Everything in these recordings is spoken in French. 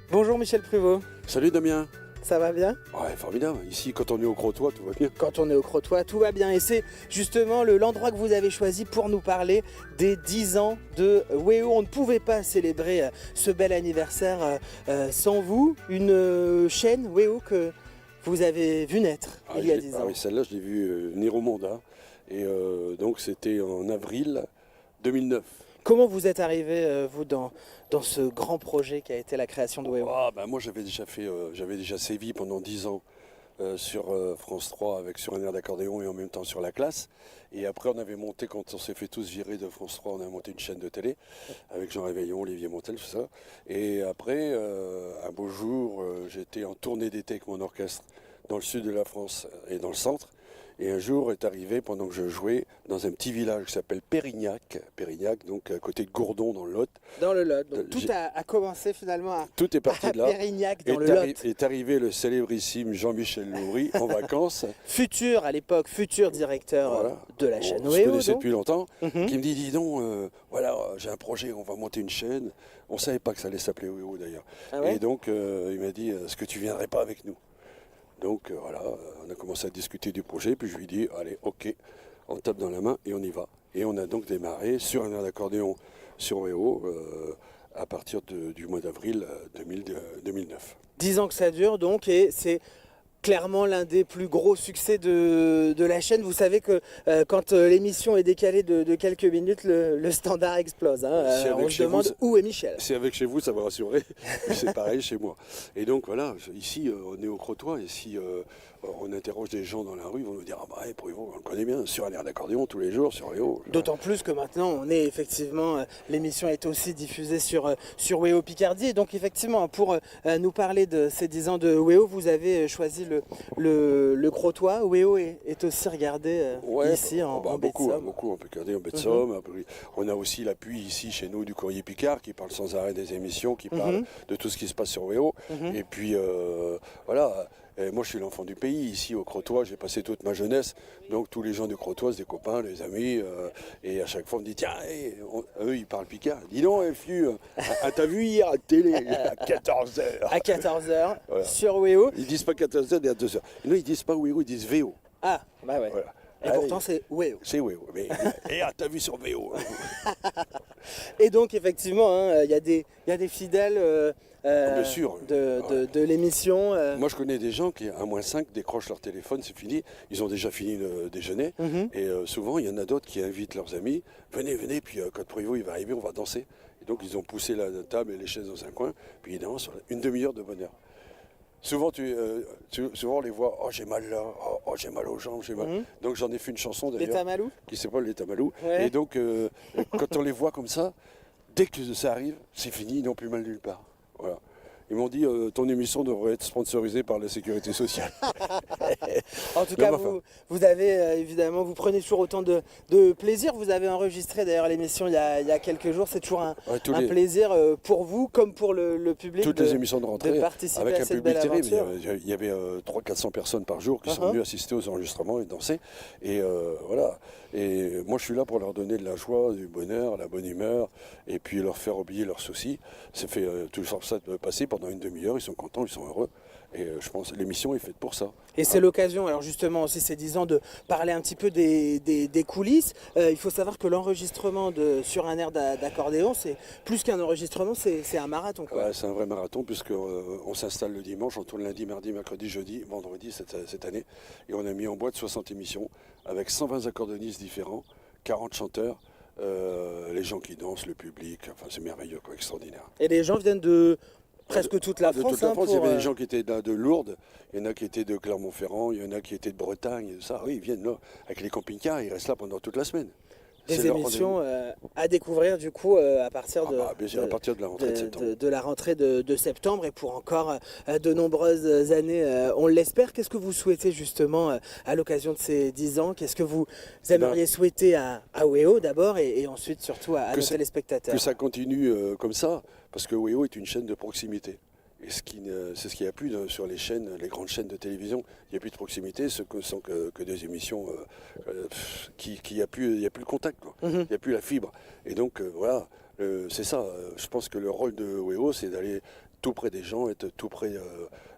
Bonjour Michel Pruvot, Salut Damien. ça va bien? Ouais, formidable. Ici, quand on est au Crotoy, tout va bien. Quand on est au Crotoy, tout va bien et c'est justement l'endroit que vous avez choisi pour nous parler des 10 ans de WEO. On ne pouvait pas célébrer ce bel anniversaire sans vous, une chaîne WEO que vous avez vu naître il y a 10 ans. Oui, celle-là, je l'ai vue venir au monde. Hein. Et donc, c'était en avril 2009. Comment vous êtes arrivé, vous, dans ce grand projet qui a été la création de WEO? Moi, j'avais déjà sévi pendant 10 ans sur France 3 avec Sur un air d'accordéon et en même temps sur La Classe. Et après, on avait monté, quand on s'est fait tous virer de France 3, on a monté une chaîne de télé avec Jean Réveillon, Olivier Montel, tout ça. Et après, un beau jour, j'étais en tournée d'été avec mon orchestre dans le sud de la France et dans le centre. Et un jour est arrivé, pendant que je jouais, dans un petit village qui s'appelle Pérignac, donc à côté de Gourdon dans le Lot. Dans le Lot. Donc tout a commencé finalement Tout est parti de là. Pérignac, dans le Lot. Est arrivé le célébrissime Jean-Michel Loury en vacances. À l'époque, futur directeur Voilà. de la chaîne On se WEO. connaissait depuis longtemps. Mhm. Qui me dit, dis donc, j'ai un projet, on va monter une chaîne. On ne savait pas que ça allait s'appeler WEO d'ailleurs. Ah ouais? Et donc, il m'a dit, est-ce que tu viendrais pas avec nous? Donc on a commencé à discuter du projet, puis je lui ai dit, allez, ok, on tape dans la main et on y va. Et on a donc démarré sur un air d'accordéon sur WEO à partir du mois d'avril 2009. 10 ans que ça dure donc, et c'est clairement l'un des plus gros succès de la chaîne. Vous savez que quand l'émission est décalée de quelques minutes, le standard explose. Hein. On se demande où est Michel. C'est avec chez vous, ça va rassurer. C'est pareil chez moi. Et donc voilà, ici on est au Crotoy, et si on interroge des gens dans la rue, ils vont nous dire, Pruvot, on le connaît bien, sur un air d'accordéon tous les jours, sur WEO. D'autant plus que maintenant, on est effectivement, l'émission est aussi diffusée sur WEO Picardie. Et donc effectivement, pour nous parler de ces 10 ans de WEO, vous avez choisi le Crotoy. WEO est aussi regardé ici en baie de Somme. Beaucoup en Picardie, en baie de Somme. On a aussi l'appui ici chez nous du Courrier Picard qui parle sans arrêt des émissions, qui parle de tout ce qui se passe sur WEO. Et puis voilà. Et moi, je suis l'enfant du pays. Ici, au Crotoy, j'ai passé toute ma jeunesse. Donc, tous les gens du Crotoy, c'est des copains, des amis. Et à chaque fois, on me dit, tiens, eux, ils parlent Picard. Dis donc, Fiu, t'as vu hier à la télé, à 14h. À 14h, Voilà. sur WEO. Ils disent pas 14h, mais à 2h. Non, ils disent pas WEO, ils disent VO. Ah, bah ouais. Voilà. Et pourtant, c'est WEO. C'est WEO. Mais t'as vu sur VO. Et donc, effectivement, il y a des fidèles Bien sûr. de l'émission. Moi, je connais des gens qui, à -5, décrochent leur téléphone, c'est fini. Ils ont déjà fini le déjeuner. Et souvent, il y en a d'autres qui invitent leurs amis. Venez, puis quand Pruvot il va arriver, on va danser. Et donc, ils ont poussé la table et les chaises dans un coin. Puis ils dansent une demi-heure de bonheur. Souvent, souvent, on les voit, j'ai mal là, j'ai mal aux jambes, j'ai mal. Donc, j'en ai fait une chanson Les d'ailleurs. Tamalous. Qui s'appelle Les Tamalous. Ouais. Et donc, quand on les voit comme ça, dès que ça arrive, c'est fini, ils n'ont plus mal nulle part. Voilà. Ils m'ont dit, ton émission devrait être sponsorisée par la sécurité sociale. En tout cas, vous avez évidemment, vous prenez toujours autant de plaisir. Vous avez enregistré d'ailleurs l'émission il y a quelques jours. C'est toujours un plaisir pour vous comme pour le public. Toutes les émissions de rentrée, de participer avec à un cette public belle terrible. aventure. Il y avait 300-400 personnes par jour qui sont venues assister aux enregistrements et danser. Et voilà. Et moi, je suis là pour leur donner de la joie, du bonheur, la bonne humeur, et puis leur faire oublier leurs soucis. Ça fait toujours ça de passer pendant une demi-heure. Ils sont contents, ils sont heureux. Et je pense que l'émission est faite pour ça. Et c'est l'occasion, alors justement aussi ces 10 ans, de parler un petit peu des coulisses. Il faut savoir que l'enregistrement sur un air d'accordéon, c'est plus qu'un enregistrement, c'est un marathon, quoi. Ouais, c'est un vrai marathon puisqu'on s'installe le dimanche, on tourne lundi, mardi, mercredi, jeudi, vendredi cette année. Et on a mis en boîte 60 émissions avec 120 accordéonistes différents, 40 chanteurs. Les gens qui dansent, le public, enfin c'est merveilleux, quoi, extraordinaire. Et les gens viennent de presque toute la France. De toute la France, il y avait des gens qui étaient de Lourdes, il y en a qui étaient de Clermont-Ferrand, il y en a qui étaient de Bretagne, et tout ça. Oui, ils viennent là, avec les camping-cars, ils restent là pendant toute la semaine. Des émissions à découvrir du coup à partir de à partir de la rentrée de septembre. De la rentrée de septembre et pour encore de nombreuses années, on l'espère. Qu'est-ce que vous souhaitez justement à l'occasion de ces 10 ans? Qu'est-ce que vous aimeriez souhaiter à WEO d'abord et ensuite surtout à nos téléspectateurs? Que ça continue comme ça, parce que WEO est une chaîne de proximité. Et c'est ce qu'il n'y a plus sur les chaînes, les grandes chaînes de télévision. Il n'y a plus de proximité, ce ne sont que des émissions qui il n'y a plus le contact, quoi. Il n'y a plus la fibre. Et donc voilà, c'est ça. Je pense que le rôle de WEO, c'est tout près des gens, être tout près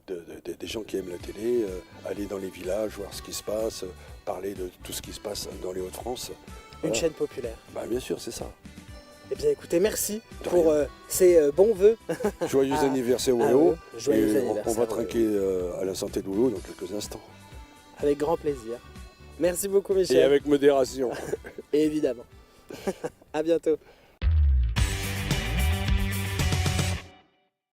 des gens qui aiment la télé, aller dans les villages, voir ce qui se passe, parler de tout ce qui se passe dans les Hauts-de-France. Une chaîne populaire. Bah, bien sûr, c'est ça. Eh bien écoutez, merci De pour rien. ces bons vœux. Joyeux Ah, anniversaire ah WEO. ouais, joyeux Et anniversaire, on va ouais. trinquer à la santé de WEO dans quelques instants. Avec grand plaisir. Merci beaucoup Et Michel. avec modération. Et évidemment. À bientôt.